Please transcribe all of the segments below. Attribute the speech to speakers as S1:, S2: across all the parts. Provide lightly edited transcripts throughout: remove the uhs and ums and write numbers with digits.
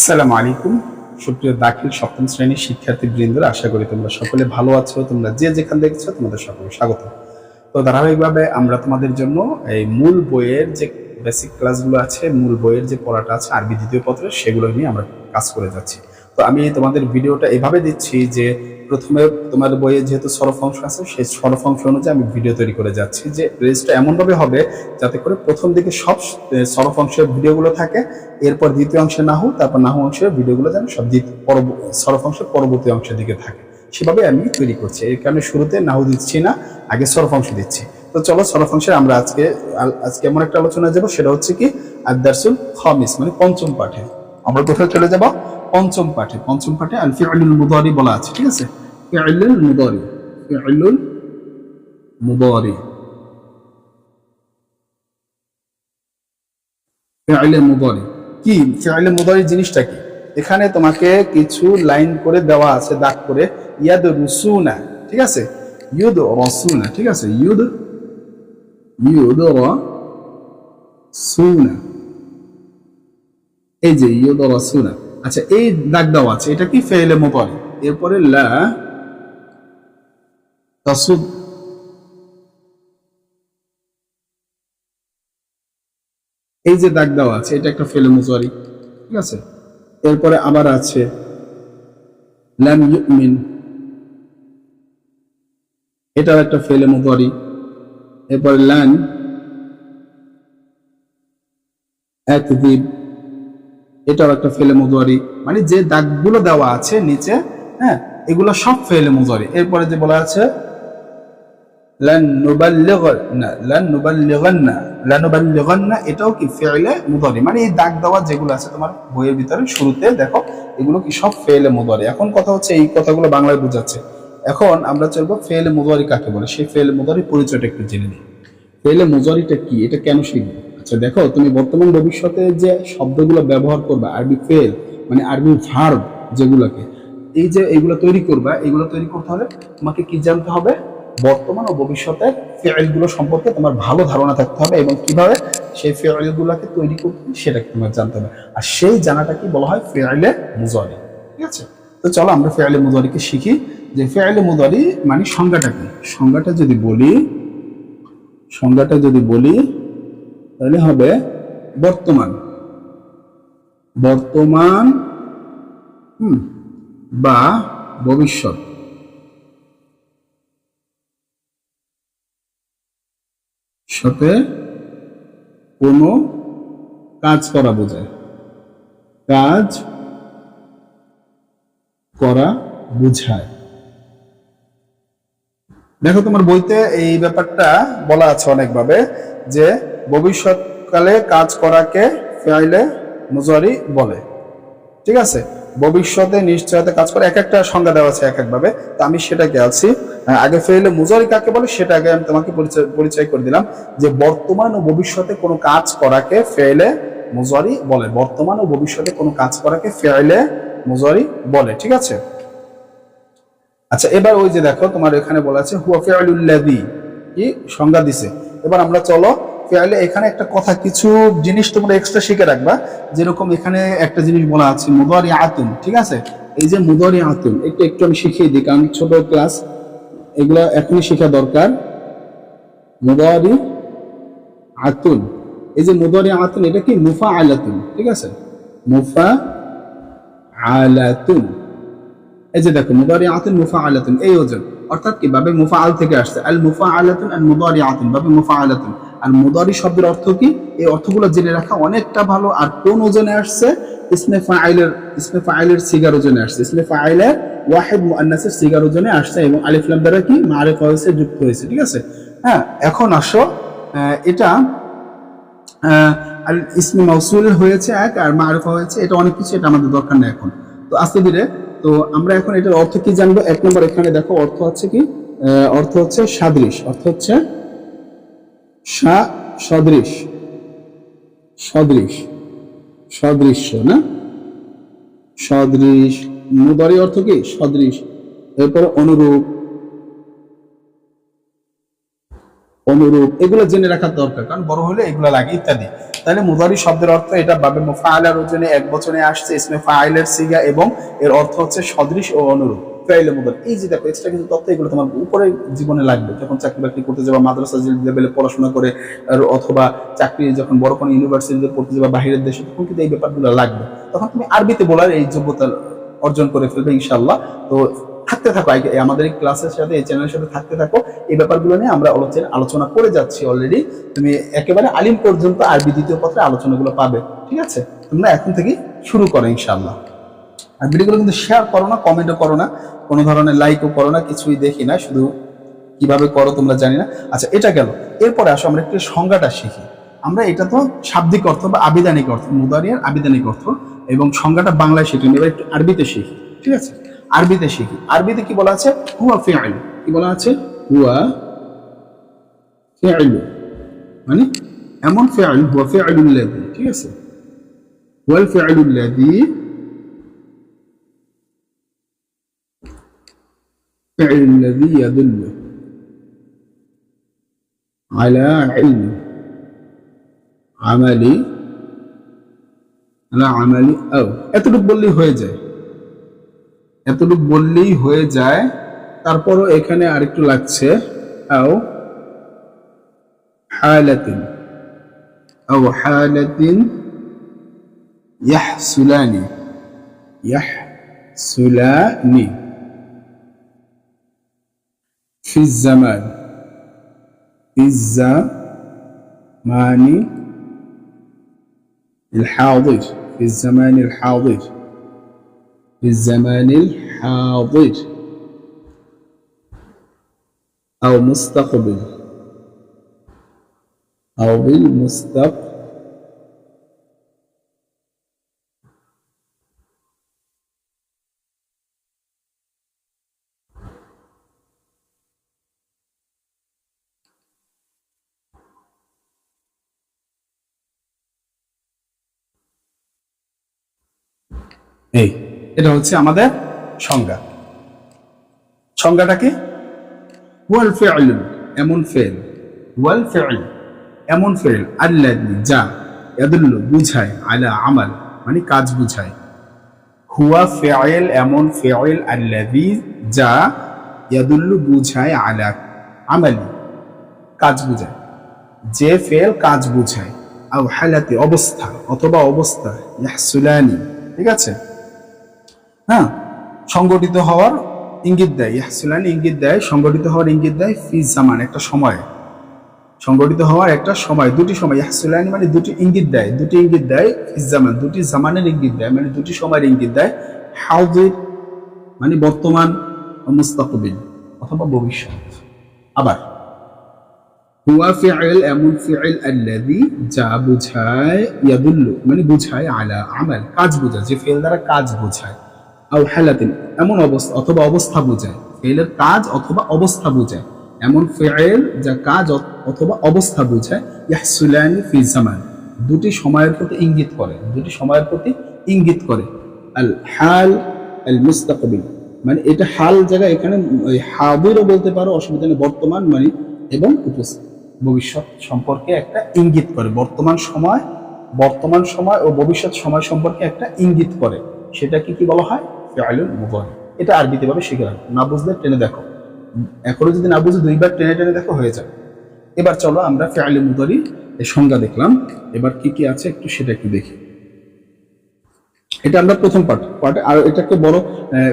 S1: আসসালামু আলাইকুম সুপ্রিয় দাখিল সপ্তম শ্রেণীর শিক্ষার্থীবৃন্দরা, আশা করি তোমরা সকলে ভালো আছো। তোমরা যে যেখান দেখছো তোমাদের সকলকে স্বাগত। তো ধারাবাহিকভাবে আমরা তোমাদের জন্য এই মূল বইয়ের যে বেসিক ক্লাসগুলো আছে, মূল বইয়ের যে পড়াটা আছে আরবি দ্বিতীয় পত্রের, সেগুলো নিয়ে আমরা কাজ করে যাচ্ছি। তো আমি তোমাদের ভিডিওটা এভাবে দিচ্ছি যে প্রথমে তোমার বইয়ে যেহেতু সরফ অংশ আছে, সেই সরফ অংশ অনুযায়ী আমি ভিডিও তৈরি করে যাচ্ছি, যে প্লেলিস্টটা এমনভাবে হবে যাতে করে প্রথম দিকে সব সরফ অংশের ভিডিওগুলো থাকে, এরপর দ্বিতীয় অংশে নাহু, তারপর নাহু অংশের ভিডিওগুলো যেন সব সরফ অংশের পরবর্তী অংশের দিকে থাকে, সেভাবে আমি তৈরি করছি। এই কারণে শুরুতে নাহু দিচ্ছি না, আগে সরফ অংশ দিচ্ছি। তো চলো সরফ অংশের আমরা আজকে এমন একটা আলোচনা যাব, সেটা হচ্ছে কি আদ-দারসুল খামিস, মানে পঞ্চম পাঠে। আমরা কোথায় চলে যাব? পঞ্চম পাঠে। পঞ্চম পাঠে আল ফিউলুল মুদারি বলা আছে, ঠিক আছে? ফিউলুল মুদারি, ফিউলুল মুদারি, ফিউল মুদারি কি? ফিউল মুদারি জিনিসটা কি? এখানে তোমাকে কিছু লাইন করে দেওয়া আছে, দাগ করে। ইয়াদ রুসুনা, ঠিক আছে? ইউদ রসুনা, ঠিক আছে? ইউদ রসুনা, এই যে ইউদ রসুনা। আচ্ছা, এই দাগ দেওয়া আছে, এটা কি? ফিউল মুদারি। এরপরে লা তাসুদ, এই যে দাগ দেওয়া আছে, এটা একটা ফিউল মুদারি, ঠিক আছে? এরপরে আবার আছে লাম ইউমিন, এটাও একটা ফিউল মুদারি। এরপরে লান আকযিব, এটাও একটা ফিউল মুদারি। মানে যে দাগগুলো দেওয়া আছে নিচে, হ্যাঁ, এগুলো সব ফিউল মুদারি। এরপরে যে বলা আছে লান নুবাল্লিগান্না, লান নুবাল্লিগান্না, লান নুবাল্লিগান্না, এটাও কি ফিউল মুদারি। মানে এই দাগ দেওয়া যেগুলো আছে তোমার বইয়ের ভিতরে শুরুতে দেখো, এগুলো কি সব ফিউল মুদারি। এখন কথা হচ্ছে, এই কথাগুলো বাংলায় বোঝাচ্ছে। এখন আমরা চলবো ফিউল মুদারি কাকে বলে, সেই ফিউল মুদারি পরিচয়টা একটু জেনে নিই। ফিউল মুদারিটা কি, এটা কেন শিখবো? আচ্ছা দেখো, তুমি বর্তমান ভবিষ্যতে যে শব্দগুলো ব্যবহার করবা, আরবি ফেল মানে আরবি ভার্ব যেগুলোকে, এই যে এইগুলো তৈরি করবা, এগুলো তৈরি করতে হলে তোমাকে কি জানতে হবে? বর্তমান ও ভবিষ্যতের ফেলগুলো সম্পর্কে তোমার ভালো ধারণা থাকতে হবে, এবং কিভাবে সেই ফেলগুলোকে তৈরি করতে হবে সেটা তোমার জানতে হবে। আর সেই জানাটা কি বলা হয়? ফেলে মুজারি, ঠিক আছে? তো চলো আমরা ফেলে মুজারিকে শিখি, যে ফেলে মুজারি মানে সংজ্ঞাটা কি। সংজ্ঞাটা যদি বলি তাহলে হবে বর্তমান, বর্তমান বা ভবিষ্যৎ সাথে কোনো কাজ করা বোঝায়, কাজ করা বুঝায়। দেখো তোমার বইতে এই ব্যাপারটা বলা আছে অনেকভাবে, যে ভবিষ্যৎকালে কাজ করাকে ফিউলে মুজারি বলে, ঠিক আছে? ভবিষ্যতে নিশ্চয়তা কাজ করে, এক একটা সংজ্ঞা দেওয়া আছে এক একভাবে। তো আমি সেটাকে আছি, আগে ফেলে মুজারি কাকে বলে সেটা আগে আমি তোমাকে পরিচয় করে দিলাম, যে বর্তমান ও ভবিষ্যতে কোনো কাজ করাকে ফেলে মুজারি বলে। বর্তমান ও ভবিষ্যতে কোনো কাজ করাকে ফেলে মুজারি বলে, ঠিক আছে? আচ্ছা, এবার ওই যে দেখো তোমার এখানে বলা আছে হুয়া ফিউলুল্লাযী, কি সংজ্ঞা দিছে। এবার আমরা চলো ফিউলে, এখানে একটা কথা, কিছু জিনিস তোমরা এক্সট্রা শিখে রাখবা। যেরকম এখানে একটা জিনিস বলা আছে মুদারিআতুন, ঠিক আছে? এই যে মুদারিআতুন, একটু আমি শিখিয়ে দিই, কারণ ছোট ক্লাস, এগুলো এখনই শেখা দরকার। মুদারিআতুন, এই যে মুদারিআতুন, এটা কি? মুফাআলাতুন, ঠিক আছে? মুফাআলাতুন, এই যে দেখো মুদারিআতুন মুফাআলাতুন, এই ওজন, অর্থাৎ কি বাবে মুফাআল থেকে আসছে। আল মুফাআলাতুন আল মুদারিআতুন, বাবে মুফাআলাতুন। আর মুদারি শব্দের অর্থ কি? এই অর্থগুলো জেনে রাখা অনেকটা ভালো। আর কোন ওজনে আসছে? ইসমে ফাইলের সিগার ওজনে আসছে, ইসমে ফাইলের ওয়াহিদ মুআন্নাসের সিগার ওজনে আসছে, এবং আলিফ লাম দ্বারা কি মারিফা হয়েছে, যুক্ত হয়েছে, ঠিক আছে? হ্যাঁ, এখন আসো, এটা আর ইসমে মাউসুল হয়েছে এক, আর মারিফা হয়েছে, এটা অনেক কিছু, এটা আমাদের দরকার নেই এখন। তো আস্তে ধীরে, তো আমরা এখন এটার অর্থ কি জানবো। এক নম্বর এখানে দেখো অর্থ হচ্ছে কি, অর্থ হচ্ছে সাদৃশ, অর্থ হচ্ছে সদৃশ, সদৃশ, সদৃশ্য না, সদৃশ। মুদারি অর্থ কি? সদৃশ। এরপরে অনুরূপ, অনুরূপ, এগুলো জেনে রাখার দরকার, কারণ বড় হলে এগুলো লাগে ইত্যাদি। তাহলে মুদারি শব্দের অর্থ এটা বাবে মুফাআলার ওজনে এক বচনে আসছে, ইসমে ফাইলের সিগা, এবং এর অর্থ হচ্ছে সদৃশ ও অনুরূপ। ফাইলে মুদারি, এই যে দেখো এক্সট্রা কিছু তথ্য, এগুলো তোমার উপরে জীবনে লাগবে যখন চাকরি বাকরি করতে যাবা, মাদ্রাসা লেভেলে পড়াশোনা করে, অথবা চাকরি যখন বড় কোনো ইউনিভার্সিটিতে পড়তে যাবা বাহিরের দেশে, তখন কিন্তু এই ব্যাপারগুলো লাগবে। তখন তুমি আরবিতে বলার এই যোগ্যতা অর্জন করে ফেলবে ইনশাআল্লাহ। তো থাকতে থাকো, আমাদের এই ক্লাসের সাথে, এই চ্যানেলের সাথে থাকতে থাকো। এই ব্যাপারগুলো নিয়ে আমরা আলোচনা করে যাচ্ছি অলরেডি। তুমি একেবারে আলিম পর্যন্ত আরবি দ্বিতীয় পত্রে আলোচনাগুলো পাবে, ঠিক আছে? তোমরা এখন থেকে শুরু করো ইনশাআল্লাহ। আর ভিডিওগুলো কিন্তু শেয়ার করো না, কমেন্টও করো না, কোনো ধরনের লাইকও করো না, কিছুই দেখি না, শুধু কিভাবে করো তোমরা জানি না। আচ্ছা, এটা গেল। এরপরে আসো আমরা একটু সংজ্ঞাটা শিখি। আমরা এটা তো শাব্দিক অর্থ বা আবিধানিক অর্থ, মুদারিয়ার আবিধানিক অর্থ, এবং সংজ্ঞাটা বাংলায় শিখি, এবার একটু আরবিতে শিখি, ঠিক আছে? আরবিতে শিখি। আরবিতে কি বলা আছে? হুয়া ফিআল। কি বলা আছে? হুয়া ফিআল, মানে এমন ফিআল, হুয়া ফিআলুল লাযী, ঠিক আছে? হুয়াল ফিআলুল লাযী, ফিআল লাযী ইয়াদুল্লু আলা ইলমি আমালি, আলা আমালি আও, এতটুকু বললেই হয়ে যায়, এতটুকু বললেই হয়ে যায়। তারপরও এখানে আরেকটু লাগছে, আও হালাতিন, আও হালাতিন ইয়াহসুলানি, ইয়াহসুলানি ফি জামান, ফি জামানি الحاضر، في الزمان الحاضر، في الزمان الحاضر، أو مستقبل، أو بالمستقبل، এই এটা হচ্ছে আমাদের সংজ্ঞা। সংজ্ঞাটা কি? ওয়াল ফি'ল, এমন ফেল, ওয়াল ফি'ল, এমন ফেল, আল্লাযী, যা, ইয়াদুল্লু, বুঝায়, আলা আমাল, মানে কাজ বুঝায়। হুয়া ফি'ল, এমন ফি'ল, আল্লাযী, যা, ইয়াদুল্লু, বুঝায়, আলা আমালি, কাজ বুঝায়, যে ফেল কাজ বুঝায়, আও হালাতি, অবস্থা, অথবা অবস্থা, ইয়াহসুলানি, ঠিক আছে? হ্যাঁ, সংগঠিত হওয়ার ইঙ্গিত দেয়, ইয়াহসুলানি ইঙ্গিত দেয়, সংগঠিত হওয়ার ইঙ্গিত দেয়, ফি জামান, একটা সময়, সংগঠিত হওয়ার একটা সময়, দুটি সময়, ইয়াহসুলানি মানে দুটি ইঙ্গিত দেয়, দুটি ইঙ্গিত দেয়, ফি জামান, দুটি জামানের ইঙ্গিত দেয়, মানে দুটি সময়ের ইঙ্গিত দেয়, হাউদির মানে বর্তমান, মুস্তাকবিল অথবা ভবিষ্যৎ। আবার হুয়া ফি'ল, এমন ফি'ল, আল্লাযী, যা, বুঝায়, ইয়াদুল্লু মানে বুঝায়, আলা আমাল, কাজ বুঝায়, যে ফেল দ্বারা কাজ বুঝায়, আও হালাতিন, এমন অবস্থা অথবা অবস্থা বুঝায়, ফেলের কাজ অথবা অবস্থা বুঝায়, এমন ফি'ল যা কাজ অথবা অবস্থা বুঝায়, ইয়াহসুলানি ফি জামান, দুটি সময়ের প্রতি ইঙ্গিত করে, দুটি সময়ের প্রতি ইঙ্গিত করে। আল হাল, আল মুস্তাকবিল, মানে এটা হাল জায়গা, এখানে হাদিরও বলতে পারো, অসুবিধা নেই, বর্তমান মানে এবং ভবিষ্যৎ সম্পর্কে একটা ইঙ্গিত করে, বর্তমান সময় ও ভবিষ্যৎ সময় সম্পর্কে একটা ইঙ্গিত করে, সেটাকে কি বলা হয়? ফি'লুল মুদারি। এটা আরবিতে ভাবে শিখে রাখো, না বুঝলে টেনে দেখো, এখনো যদি না বুঝে দুইবার টেনে টেনে দেখো, হয়ে যাবে। এবার চলো আমরা ফি'লুল মুদারি এর সংজ্ঞা দেখলাম, এবার কি কি আছে একটু সেটা একটু দেখি। এটা আমরা প্রথম পার্টে, আর এটাকে বড়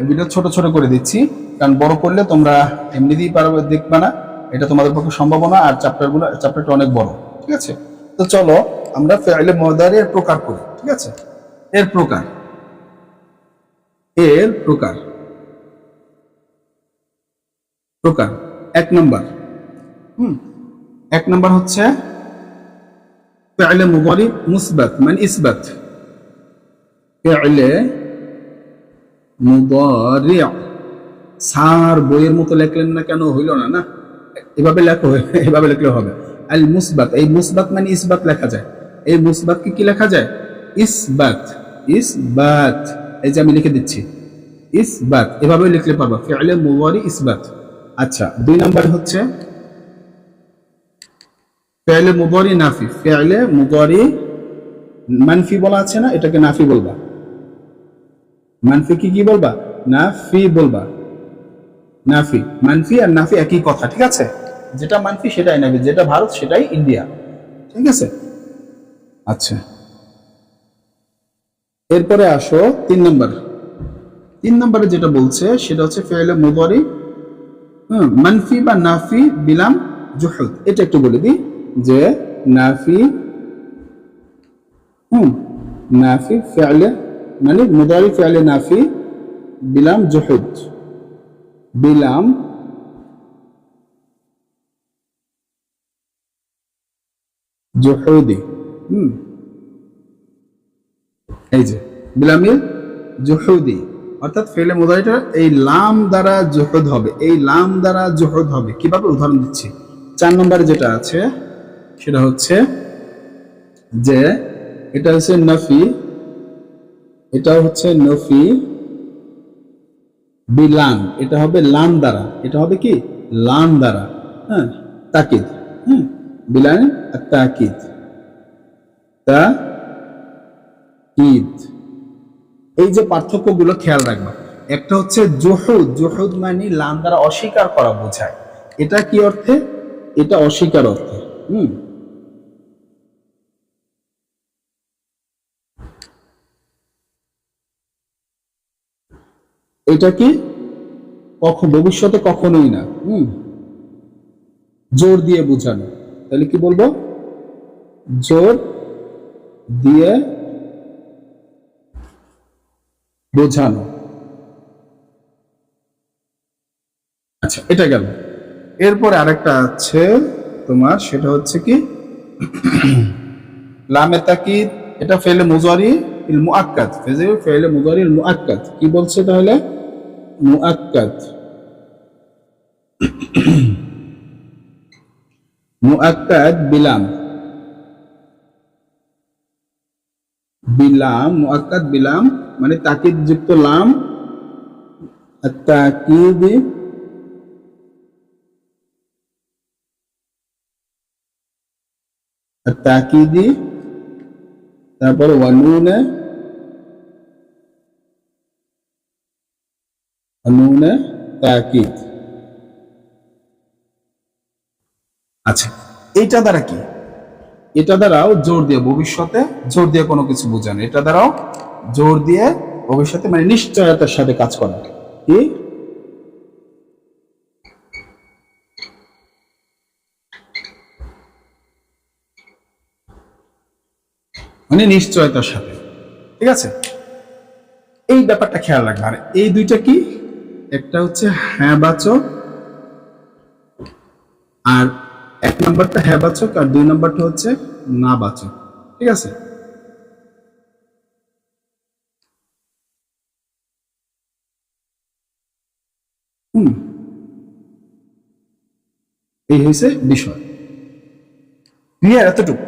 S1: ভিডিও ছোট ছোট করে দিচ্ছি, কারণ বড় করলে তোমরা এমনিতেই পারবে, দেখবে না, এটা তোমাদের পক্ষে সম্ভব না, আর চ্যাপ্টারটা অনেক বড়, ঠিক আছে? তো চলো আমরা ফি'লে মুদারির প্রকার করি, ঠিক আছে? এর প্রকার, এক নাম্বার, এক নাম্বার হচ্ছে ফি'লে মুদারি মুসবাত, মানে ইসবাত, ফি'লে মুদারি, সার বইয়ের মতো লেখলেন না কেন, হইল না, না এভাবে লেখো, এভাবে লিখলে হবে। আল মুসবাত, এই মুসবাত মানে ইসবাত লেখা যায়, এই মুসবাতকে কি লেখা যায়? ইসবাত, ইসবাত, এই যে আমি লিখে দিচ্ছি, ইসবাত, এভাবে লিখলে পারবা, ফি'লে মুদারি ইসবাত। আচ্ছা, দুই নাম্বার হচ্ছে ফেলে মুদারি নাফি, ফেলে মুদারি মানফি বলা আছে না, এটাকে নাফি বলবা। মানফি কি বলবা? নাফি বলবা। নাফি, মানফি আর নাফি একই কথা, ঠিক আছে? যেটা মানফি সেটাই নাফি, যেটা ভারত সেটাই ইন্ডিয়া, ঠিক আছে? আচ্ছা, এরপরে আসো 3 নম্বর। 3 নম্বরে যেটা বলছে সেটা হচ্ছে ফেলে মুদারি মানফি বা নাফি বিলাম জুহুদ। এটা একটু বলে দিই যে নাফি নাফি ফেলে মানে মুদারি ফেলে নাফি বিলাম জুহুদ, বিলাম জুহুদি। এই যে বিলামিল জুহুদি, অর্থাৎ ফেলে মুদারিটা এই লাম দ্বারা জুহুদ হবে, এই লাম দ্বারা জুহুদ হবে। কিভাবে? উদাহরণ দিচ্ছি। 4 নম্বরে যেটা আছে সেটা হচ্ছে যে এটা হচ্ছে নফি, এটা হচ্ছে নফি বিলাম, এটা হবে লাম দ্বারা, এটা হবে কি লাম দ্বারা, হ্যাঁ, তাকিদ, বিলাম আর তাকিদ, তাকিদ। এই যে পার্থক্যগুলো খেয়াল রাখবা। একটা হচ্ছে জুহুদ, জুহুদ মানে লাম দ্বারা অস্বীকার করা বোঝায়। এটা কি অর্থে? এটা অস্বীকার অর্থে। এটা কি ভবিষ্যতে কখনোই না, জোর দিয়ে বোঝানো। তাহলে কি বলবো? জোর দিয়ে বোঝানো। আচ্ছা, এটা গেল। এরপরে আরেকটা আছে তোমার, সেটা হচ্ছে কি লামে তাকিদ, এটা ফেলে মুজারি ইল মুআক্কাদ, ফেলে মুজারি ইল মুআক্কাদ। কি বলছে তাহলে? মুআক্কাদ, মুআক্কাদ বিলাম, বিলাম মুআক্কাদ বিলাম মানে তাকিদ যুক্ত লাম, তাকিদ তাকিদি, তারপর ওয়ানুনে, নুনে তাকিদ। আচ্ছা, এটা দ্বারা কি? এটা দ্বারাও জোর দিয়ে ভবিষ্যতে, জোর দিয়ে কোনো কিছু বোঝানো। এটা দ্বারাও জোর দিয়ে ভবিষ্যতে মানে নিশ্চয়তার সাথে কাজ করা। কি? মানে নিশ্চয়তার সাথে, ঠিক আছে? এই ব্যাপারটা খেয়াল রাখবে। আর এই দুইটা কি? একটা হচ্ছে হ্যাঁ বাচক, আর 1 নম্বরটা হ্যাঁ বাচক, আর 2 নম্বরটা হচ্ছে না বাচক, ঠিক আছে? এই হয়েছে বিষয়। ক্লিয়ার? এতটুকু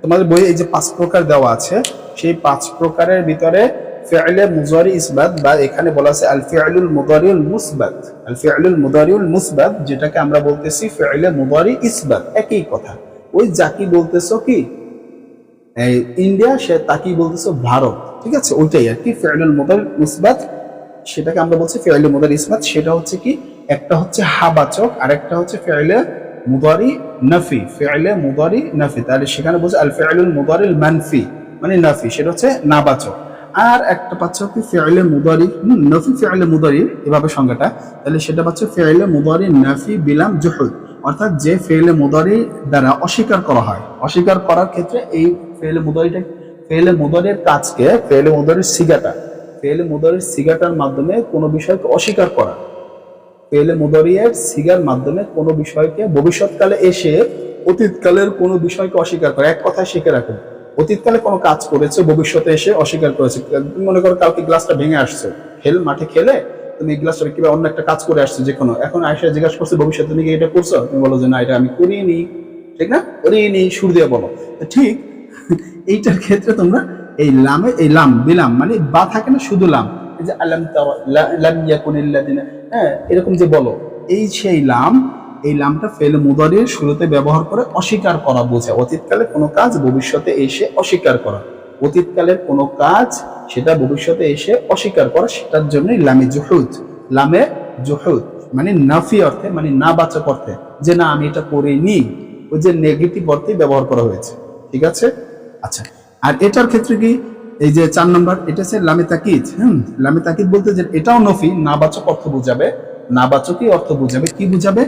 S1: তোমাদের বইয়ে এই যে 5 প্রকার দেওয়া আছে, সেই 5 প্রকারের ভিতরে ফি'লে মুজারি ইসবাত, বা এখানে বলা আছে আল ফি'লুল মুদারিউল মুসবাত, আল ফি'লুল মুদারিউল মুসবাত, যেটাকে আমরা বলতেছি ফি'লে মুদারি ইসবাত, একই কথা। ওই যাকে বলতেছো কি এই ইন্ডিয়া, সে তাকেই বলতেছো ভারত, ঠিক আছে? ওইটাই আর কি ফি'লুল মুদারি মুসবাত, সেটাকে আমরা বলছি ফি'লে মুদারি ইসবাত। সেটা হচ্ছে কি, একটা হচ্ছে হাবাচক আর একটা হচ্ছে ফি'লে মুদারি নাফি, ফি'লে মুদারি নাফি। তাহলে সেখানে বলছে আল ফি'লুল মুদারিল মানফি মানে নাফি, সেটা হচ্ছে নাবাচক। আর একটা পাচ্ছ কি ফি'লে মুদারি নাফি, ফি'লে মুদারি এভাবে সংজ্ঞাটা। তাহলে সেটা পাচ্ছ ফি'লে মুদারি নাফি বিলাম জুহুদ, অর্থাৎ যে ফি'লে মুদারি দ্বারা অস্বীকার করা হয়। অস্বীকার করার ক্ষেত্রে এই ফি'লে মুদারিটা, ফি'লে মুদারির কাজকে, ফি'লে মুদারির সিগাটা, ফি'লে মুদারির সিগাটার মাধ্যমে কোনো বিষয়কে অস্বীকার করা, ফেলে মুদারিয়ের সিগার মাধ্যমে কোনো বিষয়কে ভবিষ্যৎকালে এসে অতীতকালের কোনো বিষয়কে অস্বীকার করে। এক কথায় শিখে রাখুন, অতীতকালে কোনো কাজ করেছে, ভবিষ্যতে এসে অস্বীকার করেছে। তুমি মনে করো কালকে গ্লাসটা ভেঙে আসছে, মাঠে খেলে তুমি এই গ্লাসটা কিংবা অন্য একটা কাজ করে আসছো যে কোনো, এখন আয়সা জিজ্ঞাসা করছে ভবিষ্যতে তুমি কি এটা করছো? তুমি বলো যে না, এটা আমি করিনি, ঠিক না? করিনি, সুর দিয়ে বলো। ঠিক এইটার ক্ষেত্রে তোমরা এই লামে, এই লাম বিলাম মানে বা থাকে না, শুধু লাম, এই যে আলাম তারা লাম ইয়াকুনিল্লাযিনা, হ্যাঁ, এরকম যে বলো, এই সেই লাম, এই লামটা ফেলে মুদারির শুরুতে ব্যবহার করে অস্বীকার করা বোঝায়। অতীতকালে কোনো কাজ ভবিষ্যতে এসে অস্বীকার করা, অতীতকালের কোনো কাজ সেটা ভবিষ্যতে এসে অস্বীকার করা, সেটার জন্যই লামে জুহুদ। লামে জুহুদ মানে নাফি অর্থে, মানে না বাচক অর্থে, যে না আমি এটা করিনি, ওই যে নেগেটিভ অর্থে ব্যবহার করা হয়েছে। ঠিক আছে? আচ্ছা, আর এটার ক্ষেত্রে কি, এই যে 4 নম্বর, এটা হচ্ছে লামে তাকিদ। লামে তাকিদ বলতে যে এটাও নফি, নাবাচক অর্থ বুঝাবে, নাবাচকই অর্থ বুঝাবে। কি বুঝাবে?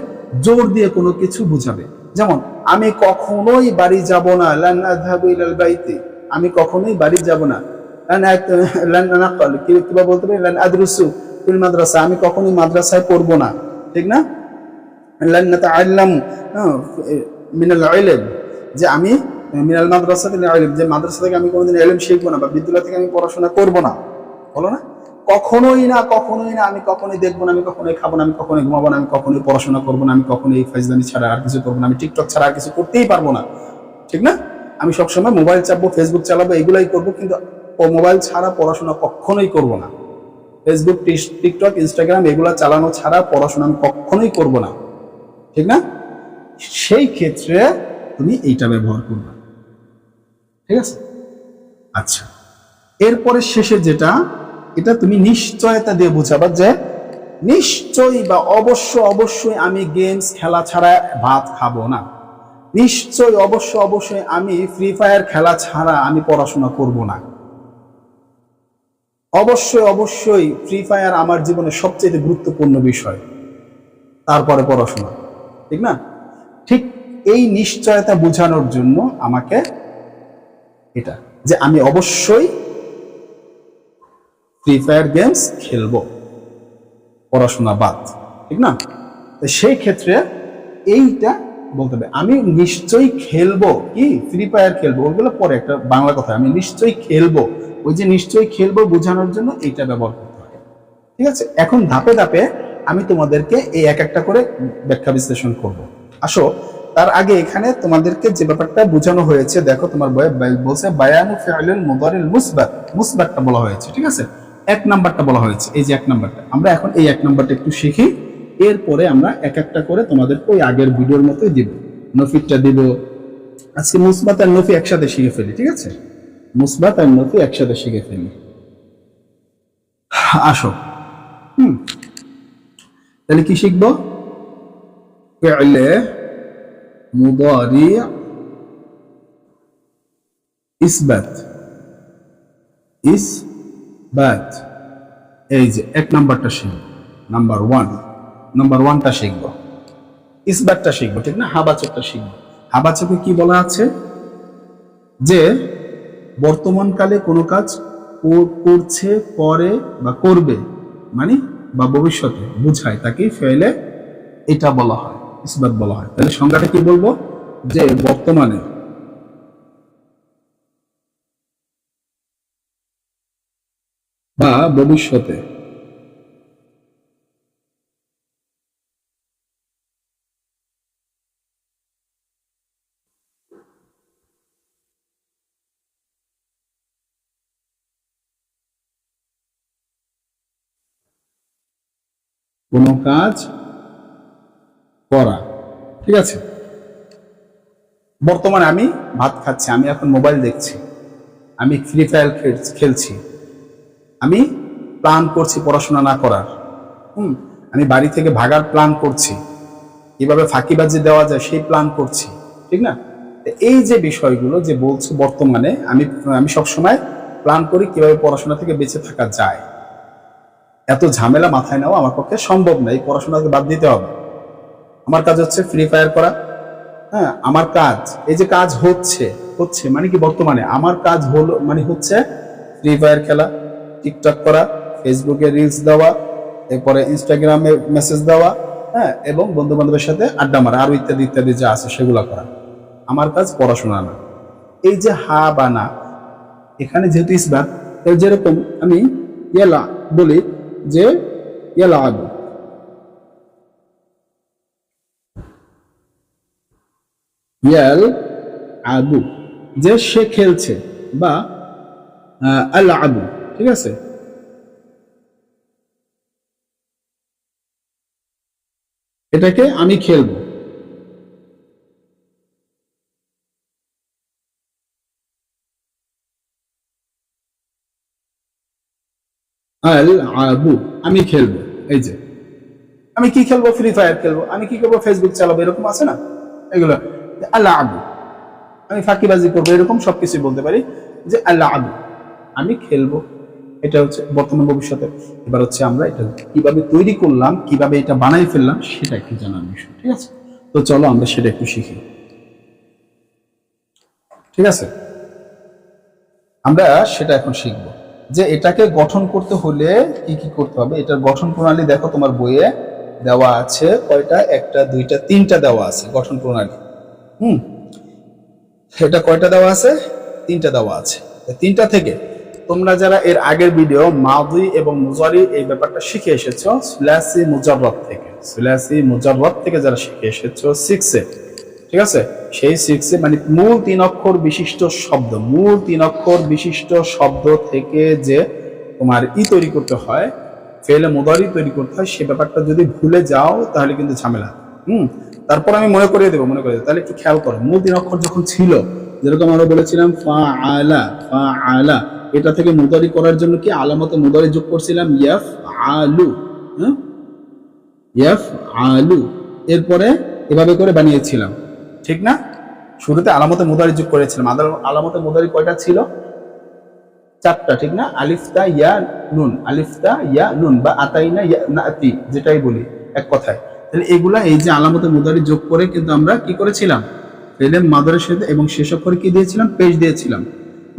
S1: জোর দিয়ে কোনো কিছু বুঝাবে। যেমন আমি কখনোই বাড়ি যাব না, লান আযহাবু ইলাল বাইতি, আমি কখনোই বাড়ি যাব না। কিবা বলতে পারি লান আদরুসু ফিল মাদ্রাসা, আমি কখনোই মাদ্রাসায় পড়বো না। ঠিক না? লান নাতাআল্লামু মিনাল ইলম, যে আমি মিনাল মাদ্রাসা থেকে ইলম, যে মাদ্রাসা থেকে আমি কোনোদিন ইলম শিখবো না, বা বিদ্যালয় থেকে আমি পড়াশোনা করবো না। বলো না? কখনোই না, কখনোই না, আমি কখনোই দেখবো না, আমি কখনোই খাবো না, আমি কখনোই ঘুমাবো না, আমি কখনোই পড়াশোনা করবো না, আমি কখনোই এই ফাইজলামি ছাড়া আর কিছু করবো না, আমি টিকটক ছাড়া আর কিছু করতেই পারবো না। ঠিক না? আমি সবসময় মোবাইল চাপবো, ফেসবুক চালাবো, এগুলাই করবো, কিন্তু মোবাইল ছাড়া পড়াশোনা কখনোই করবো না। ফেসবুক, টিকটক, ইনস্টাগ্রাম এগুলা চালানো ছাড়া পড়াশোনা আমি কখনোই করবো না। ঠিক না? সেই ক্ষেত্রে তুমি এইটা ব্যবহার করবে। ঠিক আছে? আচ্ছা, এরপরে শেষে যেটা, এটা তুমি নিশ্চয়তা দিয়ে বুঝাবা, যে নিশ্চয়ই বা অবশ্যই আমি গেমস খেলা ছাড়া ভাত খাবো না, নিশ্চয়ই অবশ্যই আমি ফ্রি ফায়ার খেলা ছাড়া আমি পড়াশোনা করব না, অবশ্যই ফ্রি ফায়ার আমার জীবনের সবচেয়ে গুরুত্বপূর্ণ বিষয়, তারপরে পড়াশোনা। ঠিক না? ঠিক এই নিশ্চয়তা বোঝানোর জন্য আমাকে এটা, যে আমি অবশ্যই ফ্রি ফায়ার গেমস খেলবো, পড়াশোনা বাদ। ঠিক না? সেই ক্ষেত্রে এইটা বলতে হবে, আমি নিশ্চয়ই খেলবো, কি ফ্রি ফায়ার খেলবো, ওইগুলো পরে একটা বাংলা কথা, আমি নিশ্চয়ই খেলবো, ওই যে নিশ্চয়ই খেলবো বোঝানোর জন্য এইটা ব্যবহার করতে হবে। ঠিক আছে? এখন ধাপে ধাপে আমি তোমাদেরকে এই এক একটা করে ব্যাখ্যা বিশ্লেষণ করব। আসো, তার আগে এখানে তোমাদেরকে যে ব্যাপারটা বোঝানো হয়েছে, দেখো তোমার বইয়ে বলছে বায়ানু ফি'লুল মুদারিল মুসবাত, মুসবাতটা বলা হয়েছে। ঠিক আছে? 1 নাম্বারটা বলা হয়েছে, এই যে 1 নাম্বারটা, আমরা এখন এই 1 নাম্বারটা একটু শিখি, এরপরে আমরা এক একটা করে তোমাদেরকে ওই আগের ভিডিওর মতোই দিব, নফিটা দিব। আজকে মুসবাত আর নফি একসাথে শিখে ফেলি। ঠিক আছে? মুসবাত আর নফি একসাথে শিখে ফেলি। আসো, তাহলে কি শিখবো? ফি'লে মুদারি ইসবাত, ইসবাত, এই যে 1 নাম্বারটা শিখবো, নাম্বার 1টা শিখবো, ইসবাতটা শিখবো। ঠিক না? হাবাচকটা শিখবো। হাবাচকে কি বলা আছে? যে বর্তমানকালে কোনো কাজ করছে, করে বা করবে, মানে বা ভবিষ্যতে বুঝায়, তাকে ফেলে এটা বলা হয়, ইসবাত বলা হয়। তাহলে সংজ্ঞাটা কি বলবো? যে বর্তমানে বা ভবিষ্যতে কোনো কাজ করা। ঠিক আছে? বর্তমানে আমি ভাত খাচ্ছি, আমি এখন মোবাইল দেখছি, আমি ফ্রি ফায়ার খেলছি, আমি প্ল্যান করছি পড়াশোনা না করার, আমি বাড়ি থেকে ভাগার প্ল্যান করছি, কিভাবে ফাঁকিবাজি দেওয়া যায় সেই প্ল্যান করছি। ঠিক না? এই যে বিষয়গুলো যে বলছে, বর্তমানে আমি আমি সবসময় প্ল্যান করি কিভাবে পড়াশোনা থেকে বেঁচে থাকা যায়। এত ঝামেলা মাথায় নেওয়া আমার পক্ষে সম্ভব না, এই পড়াশোনাকে বাদ দিতে হবে। আমার কাজ হচ্ছে ফ্রি ফায়ার করা। হ্যাঁ, আমার কাজ, এই যে কাজ হচ্ছে, মানে কি বর্তমানে আমার কাজ হলো, মানে হচ্ছে ফ্রি ফায়ার খেলা, টিকটক করা, ফেসবুকে রিলস দেওয়া, এরপরে ইনস্টাগ্রামে মেসেজ দেওয়া, হ্যাঁ, এবং বন্ধু বান্ধবের সাথে আড্ডা মারা, আরো ইত্যাদি ইত্যাদি যা আছে সেগুলো করা। আমার কাজ পড়াশোনা না। এই যে হা বা না, এখানে যেহেতু ইসবাত, যেরকম আমি ইয়ালা বলি যে ইয়ালা আবু, ইয়াল আবু, যে সে খেলছে, বা আল আবু। ঠিক আছে? এটাকে আমি খেলবো। আল আবু, আমি খেলবো। এই যে আমি কি খেলবো, ফ্রি ফায়ার খেলবো, আমি কি করবো, ফেসবুক চালাবো, এরকম আছে না এগুলো। আল্লাহ আবু, আমি ফাঁকিবাজি করবো, এরকম সবকিছু বলতে পারি যে আল্লাহ আবু, আমি খেলবো। এটা হচ্ছে বর্তমান ভবিষ্যতে। এবার হচ্ছে আমরা এটা কিভাবে তৈরি করলাম, কিভাবে এটা বানাই ফেললাম, সেটা একটু জানার বিষয়। ঠিক আছে, তো চলো আমরা সেটা একটু শিখি। ঠিক আছে, আমরা সেটা এখন শিখব যে এটাকে গঠন করতে হলে কি কি করতে হবে। এটার গঠন প্রণালী দেখো তোমার বইয়ে দেওয়া আছে কয়টা, একটা দুইটা তিনটা দেওয়া আছে গঠন প্রণালী। হুম, এটা কয়টা দেওয়া আছে, তিনটা দেওয়া আছে। তিনটা থেকে তোমরা যারা এর আগের ভিডিও মাদি এবং মুজারি এই ব্যাপারটা শিখে এসেছো সুলাসি মুজাররদ থেকে, সুলাসি মুজাররদ থেকে যারা শিখে এসেছো 6 এ, ঠিক আছে, সেই 6 এ মানে মূল 3 অক্ষর বিশিষ্ট শব্দ, মূল 3 অক্ষর বিশিষ্ট শব্দ থেকে যে তোমার তৈরি করতে হয়, ফেলে মুদারি তৈরি করতে হয়, সে ব্যাপারটা যদি ভুলে যাও তাহলে কিন্তু ঝামেলা। তারপর আমি মনে করিয়ে দেবো, তাহলে একটু খেয়াল করো। মূল 3 অক্ষর যখন ছিল, যেরকম আমরা বলেছিলাম ফাআলা, ফাআলা, এটা থেকে মুদারি করার জন্য কি আলামতে মুদারি যোগ করছিলাম ইয়াফ আলু, ইয়াফ আলু, এরপরে এভাবে করে বানিয়েছিলাম, ঠিক না? শুরুতে আলামতে মুদারি যোগ করেছিলাম। আলামতে মুদারি কয়টা ছিল, 4টা, ঠিক না? আলিফতা ইয়া নুন, আলিফতা ইয়া নুন বা আতাইনা ইয়া নাতি, যেটাই বলি এক কথায়। তাহলে এগুলা এই যে আলামতে মুদারি যোগ করে কিন্তু আমরা কি করেছিলাম, ফেলে মাদারের সাথে এবং শেষ অক্ষরে কি দিয়েছিলাম, পেশ দিয়েছিলাম।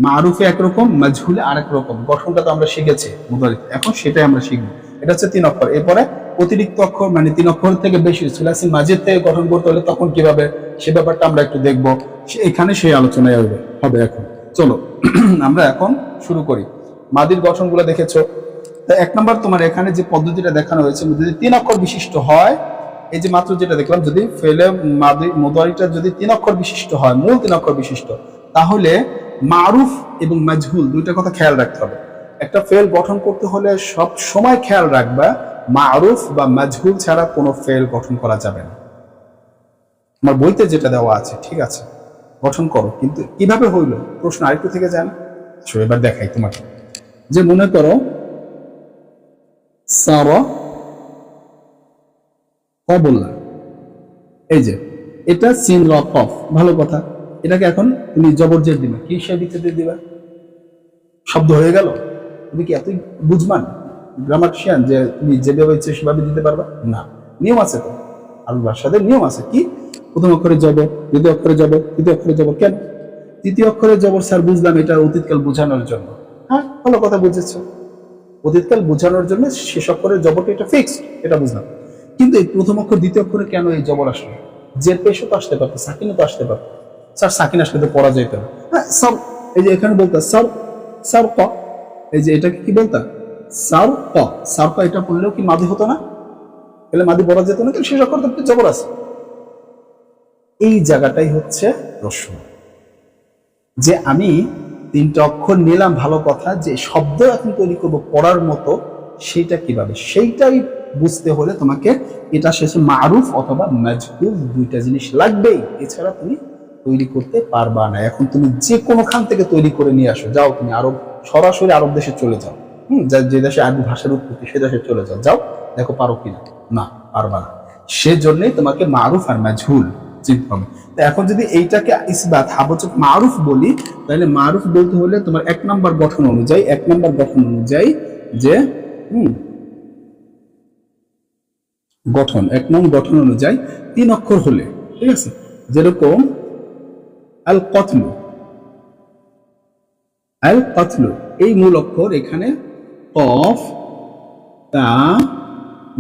S1: মারুফে একরকম, মাজহুলে আরেক রকম। গঠনটা তো আমরা শিখেছি মুদারি, এখন সেটাই আমরা শিখবো। এটা হচ্ছে 3 অক্ষর। এরপরে অতিরিক্ত অক্ষর মানে 3 অক্ষর থেকে বেশি সুলাসি মাজিদ থেকে গঠন করতে হলে তখন কিভাবে, সে ব্যাপারটা আমরা একটু দেখবো, এখানে সেই আলোচনায় হবে এখন। চলো আমরা এখন শুরু করি। মাদির গঠনগুলো দেখেছো। তা 1 নম্বর তোমার এখানে যে পদ্ধতিটা দেখানো হয়েছে, যদি 3 অক্ষর বিশিষ্ট হয়, এই যে মাত্র যেটা দেখলাম, যদি ফেলে মাদি মুদারিটা যদি 3 অক্ষর বিশিষ্ট হয়, মূল 3 অক্ষর বিশিষ্ট, তাহলে মারুফ এবং মাজহুল দুইটা কথা খেয়াল রাখতে হবে। একটা ফেল গঠন করতে হলে সব সময় খেয়াল রাখবা মারুফ বা মাজহুল ছাড়া কোনো ফেল গঠন করা যাবে না। আমার বইতে যেটা দেওয়া আছে, ঠিক আছে, গঠন করো। কিন্তু কিভাবে হইলো, প্রশ্ন আরেকটু থেকে যায় না? এবার দেখাই তোমাকে। যে মনে করো সারা বললাম, এই যে এটা সিন র কফ, ভালো কথা। এটাকে এখন তুমি জবরজের দিবা, কি হিসেবে ভিত্তিতে দিবা, শব্দ হয়ে গেল। তুমি কি এতই বুঝমান গ্রামাটিশিয়ান যে তুমি যেভাবে ইচ্ছে সেভাবে দিতে পারবা? না, নিয়ম আছে তো, আরবি ভাষাদের নিয়ম আছে। কি, প্রথম অক্ষরে জবর, দ্বিতীয় অক্ষরে জবর, তৃতীয় অক্ষরে জবর। কেন তৃতীয় অক্ষরে জবর? স্যার বুঝলাম এটা অতীতকাল বোঝানোর জন্য। হ্যাঁ, ভালো কথা বুঝেছ, অতীতকাল বোঝানোর জন্য শেষ অক্ষরের জবরটা এটা ফিক্সড, এটা বুঝলাম। কিন্তু এই প্রথম অক্ষর দ্বিতীয় অক্ষরে কেন এই জবর আসলো? জের পেশও তো আসতে পারতো, সাকিনও তো আসতে পারতো। স্যার সাকিন আসলে তো পড়া যেত না। হ্যাঁ, সব, এই যে এখানে বলতো সব, সার ক, এই যে এটাকে কি বলতা, সার ক, সার ক, এটা পড়লেও কি মাদি হতো না? তাহলে মাদি পড়া যেত না, কিন্তু শেষ অক্ষর তো জবর আছে। এই জায়গাটাই হচ্ছে প্রশ্ন, যে আমি 3টা অক্ষর নিলাম, ভালো কথা, যে শব্দ এখন তৈরি করবো পড়ার মতো, সেইটা কিভাবে, সেইটাই বুঝতে হলে তোমাকে এটা শেষে মারুফ অথবা মাজহুল দুইটা জিনিস লাগবেই, এছাড়া তুমি তৈরি করতে পারবা না। এখন তুমি যে কোনো খান থেকে তৈরি করে নিয়ে আসো, যাও তুমি আরব, সরাসরি আরব দেশে চলে যাও, যে দেশে আরবি ভাষার উৎপত্তি, সে দেশে চলে যাও, যাও দেখো পারো কিনা। না, পারবা না। সেজন্যই তোমাকে মারুফ আর মাজহুল চিনতে হবে। তো এখন যদি এইটাকে ইসবাত হাবচক মারুফ বলি, তাহলে মারুফ বলতে হলে তোমার 1 নম্বর গঠন অনুযায়ী, 1 নম্বর গঠন অনুযায়ী যে গঠন, 1 নং গঠন অনুযায়ী 3 অক্ষর হলে, ঠিক আছে, যেরকম আল কতলু, আল কতলু, এই মূল অক্ষর এখানে কফ তা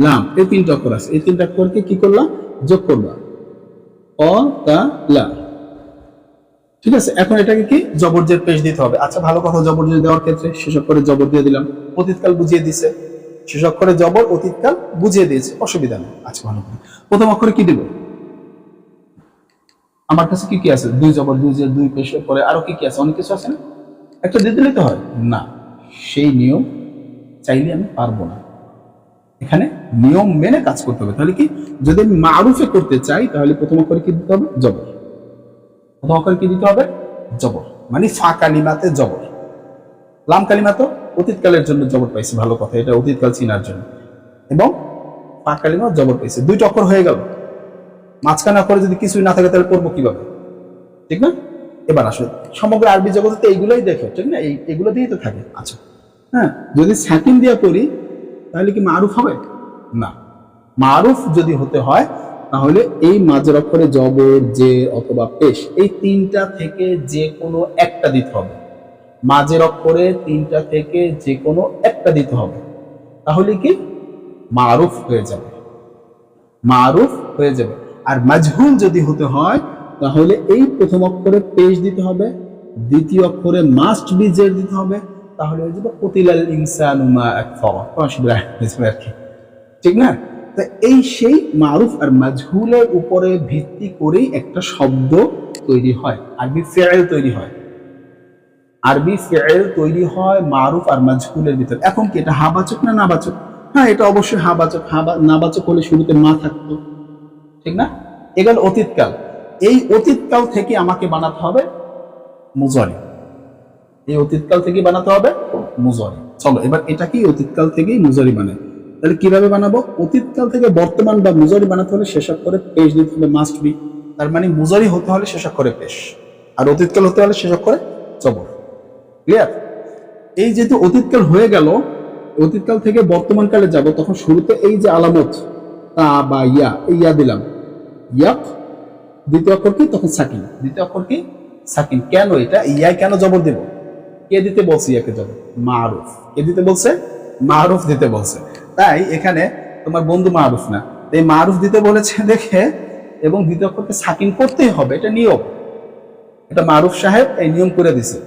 S1: লাম, এই 3টা অক্ষর আছে। এই 3টা অক্ষরকে কি করলাম, যোগ করবা, অ তা লা, ঠিক আছে। এখন এটাকে কি জবরজের পেশ দিতে হবে। আচ্ছা, ভালো কথা, জবরজের দেওয়ার ক্ষেত্রে শেষ অক্ষরে জবর দিয়ে দিলাম, অতীতকাল বুঝিয়ে দিছে, শেষ অক্ষরে জবর, অতীতকাল বুঝিয়ে দিয়েছে, অসুবিধা নেই। আচ্ছা, ভালো কথা, প্রথম অক্ষরে কি দিব, আমার কাছে কি কি আছে, 2 জবর, 2 জের, 2 পেশের পরে আরো কি কি আছে, অনেক কিছু আছে না, একটা দিয়ে দিলে তো হয় না। সেই নিয়ম চাইলে আমি পারবো না, এখানে নিয়ম মেনে কাজ করতে হবে। তাহলে কি, যদি আমি মারুফে করতে চাই, তাহলে প্রথম অক্ষরে কি দিতে হবে, জবর। প্রথম অক্ষরে কি দিতে হবে, জবর, মানে ফা কালিমাতে জবর, লাম কালিমা তো অতীতকালের জন্য জবর পাইছি, ভালো কথা, এটা অতীতকাল চিনার জন্য। এবং ফা কালিমা জবর পাইছি, দুইটা অক্ষর হয়ে গেল। মাঝখানে অক্ষরে যদি কিছুই না থাকে তাহলে পড়বো কিভাবে, ঠিক না? এবার আসলে সমগ্র আরবি জগতে এইগুলোই দেখো, ঠিক না? এইগুলো দিয়েই তো থাকে। আচ্ছা হ্যাঁ, যদি সাকিন দিয়া করি তাহলে কি মারুফ হবে না। মারুফ যদি হতে হয় তাহলে এই মাঝের অক্ষরে জবর, যে অথবা পেশ, এই তিনটা থেকে যে কোনো একটা দিতে হবে। মাঝের অক্ষরে তিনটা থেকে যে কোনো একটা দিতে হবে, তাহলে কি মারুফ হয়ে যাবে, মারুফ হয়ে যাবে। আর মাজহুল যদি হতে হয় তাহলে এই প্রথম অক্ষরে পেশ দিতে হবে, দ্বিতীয় অক্ষরে মাস্ট বি জের দিতে হবে, তাহলে হয়ে যাবে কুতিলাল ইনসানু মা আকফারা, আর কি, ঠিক না? তা এই সেই মারুফ আর মাজহুলের উপরে ভিত্তি করেই একটা শব্দ তৈরি হয়, আরবি ফেয়েল তৈরি হয়। আরবি ফেয়েল তৈরি হয় মারুফ আর মাজহুলের ভিতরে। এখন কি এটা হাবাচক না নাবাচক? হ্যাঁ, এটা অবশ্যই হাবাচক। নাবাচক হলে শুরুতে মা থাকতো, ঠিক না? এগুলো অতীতকাল। এই অতীতকাল থেকে আমাকে বানাতে হবে মুজারি, এই অতীতকাল থেকে বানাতে হবে মুজারি। চলো এবার এটা কি অতীতকাল থেকেই মুজারি বানায়, তাহলে কিভাবে বানাবো? অতীতকাল থেকে বর্তমান বা মুজারি বানাতে হলে শেষ অক্ষরে পেশ দিতে হবে, মাস্ট বি। তার মানে মুজারি হতে হলে শেষ অক্ষরে পেশ, আর অতীতকাল হতে হলে শেষ অক্ষরে জবর। ক্লিয়ার? এই যেহেতু অতীতকাল হয়ে গেল, অতীতকাল থেকে বর্তমান কালে যাব, তখন শুরুতে এই যে আলামত তা বা ইয়া, এই ইয়া দিলাম, ইয়াক, দ্বিতীয় অক্ষর কি তখন সাকিন, দ্বিতীয় অক্ষর কি সাকিন। কেন এটা ইয়ায় কেন জবর দেব? কে দিতে বলছে ইয়াকে জবর? মারুফ। কে দিতে বলছে? মারুফ দিতে বলছে। তাই এখানে তোমার বন্ধু মারুফ না, এই মারুফ দিতে বলেছে দেখে, এবং দ্বিতীয় অক্ষরকে সাকিন করতেই হবে, এটা নিয়ম, এটা মারুফ সাহেব এই নিয়ম করে দিছে।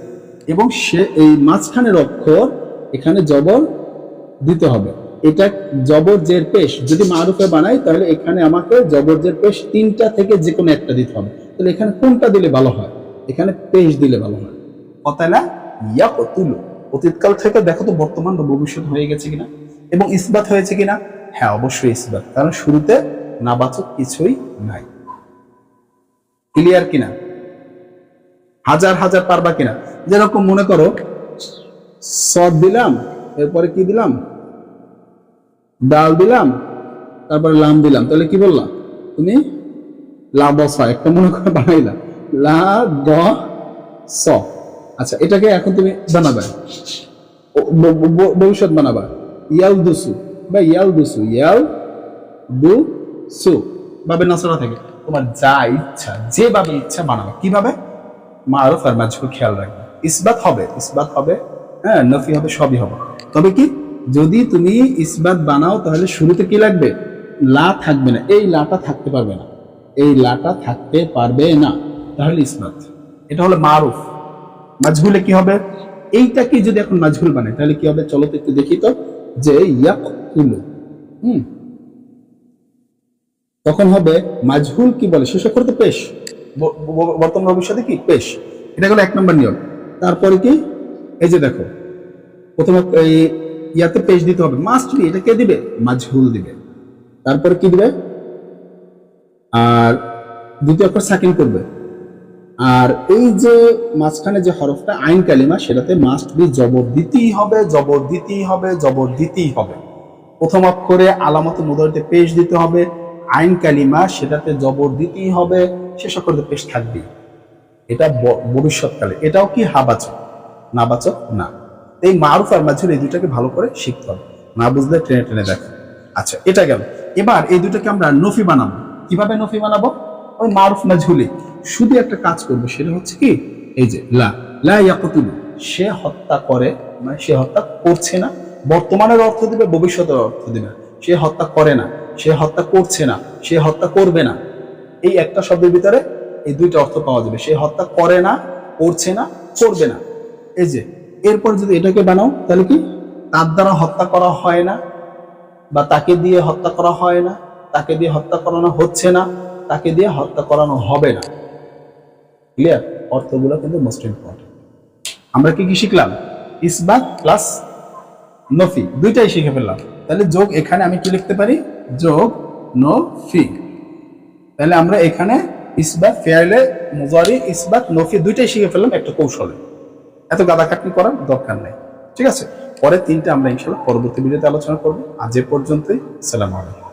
S1: এবং সে এই মাঝখানের অক্ষর এখানে জবর দিতে হবে। এটা জবর জের পেশ যদি মারুফে বানাই তাহলে এখানে আমাকে জবর জের পেশ তিনটা থেকে যে কোনো একটা দিতে হবে। তাহলে এখানে কোনটা দিলে ভালো হয়? এখানে পেশ দিলে ভালো হয়। কতালা ইয়াকতুলু, অতীতকাল থেকে দেখো তো বর্তমান বা ভবিষ্যৎ হয়ে গেছে কিনা, এবং ইসবাত হয়েছে কিনা? হ্যাঁ, অবশ্যই ইসবাত, কারণ শুরুতে নাবাচক কিছুই নাই। ক্লিয়ার কিনা? হাজার হাজার পারবা কিনা? যেরকম মনে করো সদ দিলাম, এরপরে কি দিলাম? ডাল দিলাম, তারপরে লাম দিলাম, তাহলে কি বললাম তুমি? লা বসা একটা মনে করে বানাইলা, লা দ স। আচ্ছা, এটাকে এখন তুমি বানাবা, ভবিষ্যৎ বানাবা, ইয়াল দুসু বা ইয়াল দুসু, ইয়াল দু সু, ভাবে নসরা থেকে তোমার যা ইচ্ছা যেভাবে ইচ্ছা বানাবা। কিভাবে? মারুফ আর মাজহুল খেয়াল রাখবে। ইসবাত হবে, ইসবাত হবে, হ্যাঁ, নফি হবে, সবই হবে। তবে কি যদি তুমি ইসবাত বানাও তাহলে শুরুতে কি লাগবে? লা থাকবে না, এই লাটা থাকতে পারবে না, এই লাটা থাকতে পারবে না, তাহলে ইসবাত। এটা হলো মারুফ। মাজহুলে কি হবে? এইটাকে যদি এখন মাজহুল বানাই তাহলে কি হবে? চলো তো একটু দেখি তো, যে ইয়াকতুলু, তখন হবে মাজহুল কি বলে? শেষ অক্ষর তো পেশ, বর্তমান ভবিষ্যতে কি পেশ। এটা হলো এক নম্বর নিয়ম। তারপরে কি, এই যে দেখো প্রথমে এই ইয়াতে পেশ দিতে হবে, মাস্ট বি, এটা কে দিবে? মাজহুল দিবে। তারপরে কি দিবে? আর দ্বিতীয় অক্ষর সাকিন করবে। আর এই যে মাঝখানে যে হরফটা আইন কালিমা, সেটাতে মাস্ট বি জবর দিতেই হবে, জবর দিতেই হবে, জবর দিতেই হবে। প্রথম অক্ষরে আলামত মুদারিতে পেশ দিতে হবে, আইন কালিমা সেটাতে জবর দিতেই হবে, শেষ অক্ষরে পেশ থাকবেই। এটা ভবিষ্যৎকালে। এটাও কি হাবাচক, নাবাচক না। এই মারুফ আর মাজহুল এই দুটাকে ভালো করে শিখতে হবে, না বুঝলে টেনে টেনে দেখো। আচ্ছা, এটা গেল। এবার এই দুটাকে আমরা নফি বানাবো। কিভাবে নফি বানাবো? ওই মারুফ মাজহুলি শুধু একটা কাজ করবো, সেটা হচ্ছে কি, এই যে লা, লা ইয়াকতুলু, সে হত্যা করে, মানে সে হত্যা করছে না। বর্তমানের অর্থ দিবে, ভবিষ্যতের অর্থ দিবে। সে হত্যা করে না, সে হত্যা করছে না, সে হত্যা করবে না। এই একটা শব্দের ভিতরে এই দুইটা অর্থ পাওয়া যাবে। সে হত্যা করে না, করছে না, করবে না। এই যে এরপর যদি এটাকে বানাও তাহলে কি, তার দ্বারা হত্যা করা হয় না, বা তাকে দিয়ে হত্যা করা হয় না, তাকে দিয়ে হত্যা করানো হচ্ছে না, তাকে দিয়ে হত্যা করানো হবে না। ক্লিয়ার? অর্থগুলো কিন্তু মোস্ট ইম্পর্টেন্ট। আমরা কি কি শিখলাম? ইসবাত প্লাস নফি, দুইটাই শিখে ফেললাম। তাহলে যোগ, এখানে আমি কি লিখতে পারি? যোগ নফি। তাহলে আমরা এখানে ইসবাত, ফেয়ালে মুজারি, ইসবাত, নফি দুইটাই শিখে ফেললাম একটা কৌশলে। এত গাদা খাটনি করার দরকার নেই, ঠিক আছে? পরে তিনটা আমরা ইনশাআল্লাহ পরবর্তী ভিডিওতে আলোচনা করবো। আজ এ পর্যন্তই। আসসালামু আলাইকুম।